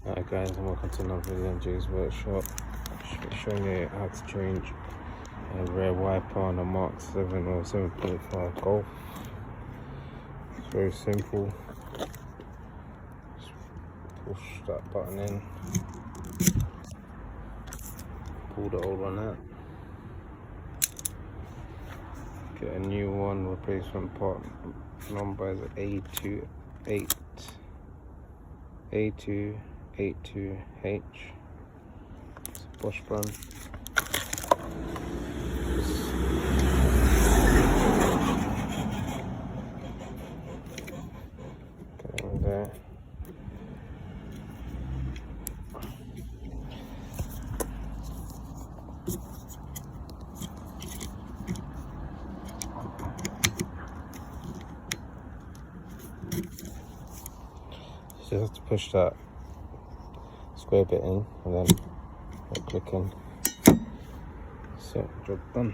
Alright guys, and welcome to another video on Jay's Workshop. Showing you how to change a rear wiper on a Mk7 or 7.5 Golf. It's very simple. Just push that button in, pull the old one out, get a new one. Replacement part number is A282H. It's a Bosch brand. Get in there. You just have to push that square bit in and then click in. So, job done.